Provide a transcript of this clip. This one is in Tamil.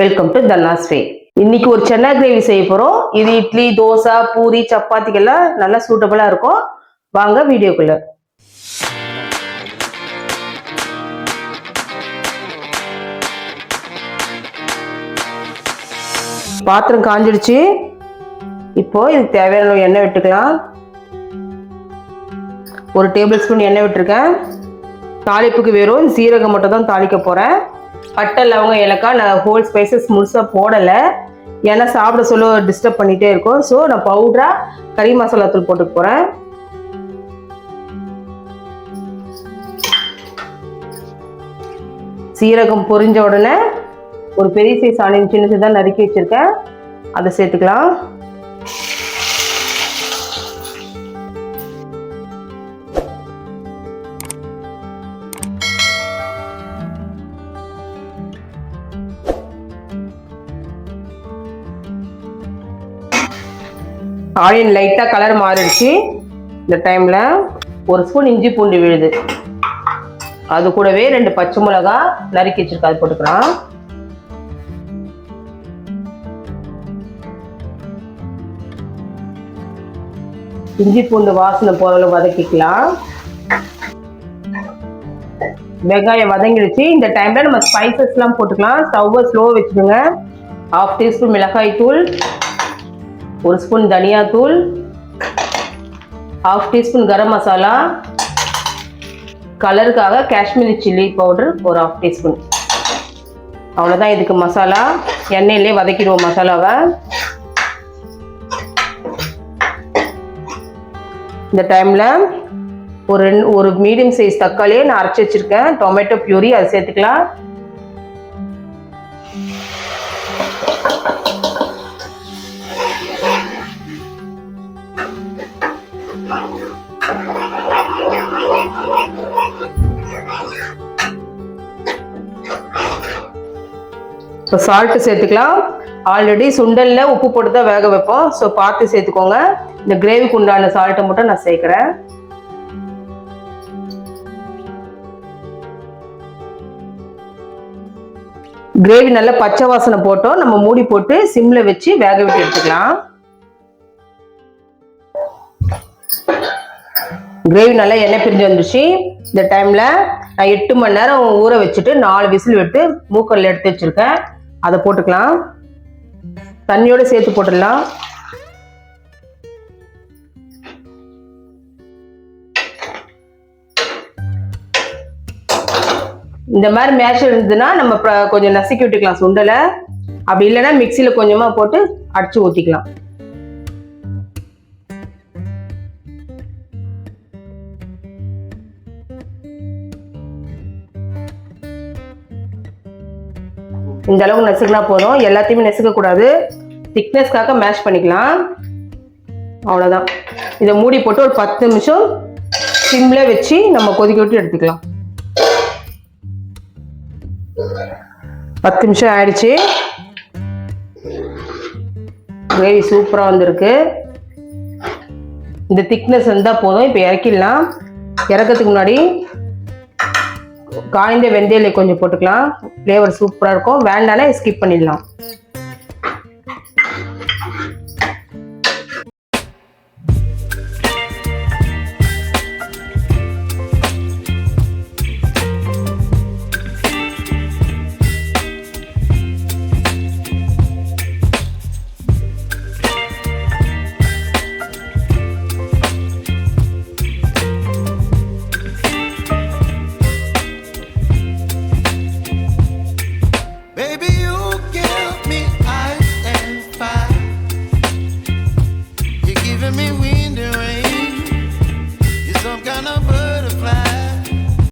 வெல்கம் டு தன்னாஸ் வே. இன்னைக்கு ஒரு சென்னா கிரேவி செய்ய போறோம். இது இட்லி, தோசை, பூரி, சப்பாத்திக்கெல்லாம் நல்லா சூட்டபிளா இருக்கும். வாங்க வீடியோக்குள்ள. பாத்திரம் காஞ்சிடுச்சு. இப்போ இதுக்கு தேவையான எண்ணெய் விட்டுக்கலாம். 1 டேபிள் ஸ்பூன் எண்ணெய் விட்டுருக்கேன். தாளிப்புக்கு வெறும் சீரகம் மட்டும் தான் தாளிக்க போறேன். பட்டை, லவங்கம், ஏலக்காய் நான் ஹோல் ஸ்பைசஸ் முழுசாக போடலை. ஏன்னா சாப்பிட சொல்ல டிஸ்டர்ப் பண்ணிகிட்டே இருக்கும். ஸோ நான் பவுடராக கறி மசாலா தூள் போட்டுக்க போகிறேன். சீரகம் பொரிஞ்ச உடனே ஒரு பெரிய சைஸ் ஆனியன் சின்ன சின்னதாக நறுக்கி வச்சுருக்கேன், அதை சேர்த்துக்கலாம். ஆனியன் லைட்டாக கலர் மாறிடுச்சு. இந்த டைமில் 1 ஸ்பூன் இஞ்சி பூண்டு விழுது, அது கூடவே 2 பச்சை மிளகா நறுக்கி வச்சிருக்கா, அது போட்டுக்கலாம். இஞ்சி பூண்டு வாசனை போற வதக்கிக்கலாம். வெங்காயம் வதங்கிடுச்சு. இந்த டைம்ல நம்ம ஸ்பைசஸ் எல்லாம் போட்டுக்கலாம். ஸ்டவ்வை ஸ்லோ வச்சுக்கோங்க. 1/2 டீஸ்பூன் மிளகாய் தூள், 1 ஸ்பூன் தனியா தூள், 1/2 டீஸ்பூன் கரம் மசாலா, கலருக்காக காஷ்மீரி சில்லி பவுடர் ஒரு 1/2 டீஸ்பூன். அவ்வளோதான் இதுக்கு மசாலா. எண்ணெயிலே வதக்கிடுவோம் மசாலாவை. இந்த டைமில் ஒரு மீடியம் சைஸ் தக்காளியை நான் அரைச்சி வச்சிருக்கேன், டொமேட்டோ பியூரி, அதை சேர்த்துக்கலாம். இப்போ சால்ட்டு சேர்த்துக்கலாம். ஆல்ரெடி சுண்டல்ல உப்பு போட்டு தான் வேக வைப்போம், ஸோ பார்த்து சேர்த்துக்கோங்க. இந்த கிரேவிக்கு உண்டான சால்ட்டை மட்டும் நான் சேர்க்குறேன். கிரேவி நல்லா பச்சை வாசனை போட்டோம். நம்ம மூடி போட்டு சிம்ல வச்சு வேக விட்டு எடுத்துக்கலாம். கிரேவி நல்லா எண்ணெய் பிரிஞ்சு வந்துச்சு. இந்த டைம்ல நான் 8 மணி நேரம் ஊற வச்சுட்டு 4 விசில் விட்டு மூக்கல்ல எடுத்து வச்சிருக்கேன், அதை போட்டுக்கலாம். தண்ணியோட சேர்த்து போட்டுடலாம். இந்த மாதிரி மேஷ் இருந்ததுன்னா நம்ம கொஞ்சம் நசுக்கி விட்டுக்கலாம் சுண்டலை. அப்படி இல்லைன்னா மிக்சியில கொஞ்சமா போட்டு அடிச்சு ஊத்திக்கலாம். இந்த அளவுக்கு நசுக்கினா போதும். எல்லாத்தையுமே நசுக்க கூடாது, திக்னஸ்க்காக மேஷ் பண்ணிக்கலாம். அவ்வளோதான். இதை மூடி போட்டு ஒரு 10 நிமிஷம் சிம்ல வச்சு நம்ம கொதிக்க விட்டு எடுத்துக்கலாம். 10 நிமிஷம் ஆயிடுச்சு. கிரேவி சூப்பராக வந்திருக்கு. இந்த திக்னஸ் இருந்தால் போதும். இப்போ இறக்கிடலாம். இறக்கிறதுக்கு முன்னாடி காய்ந்த வெந்தயிலை கொஞ்சம் போட்டுக்கலாம். ஃப்ளேவர் சூப்பராக இருக்கும். வேண்டானே ஸ்கிப் பண்ணிடலாம்.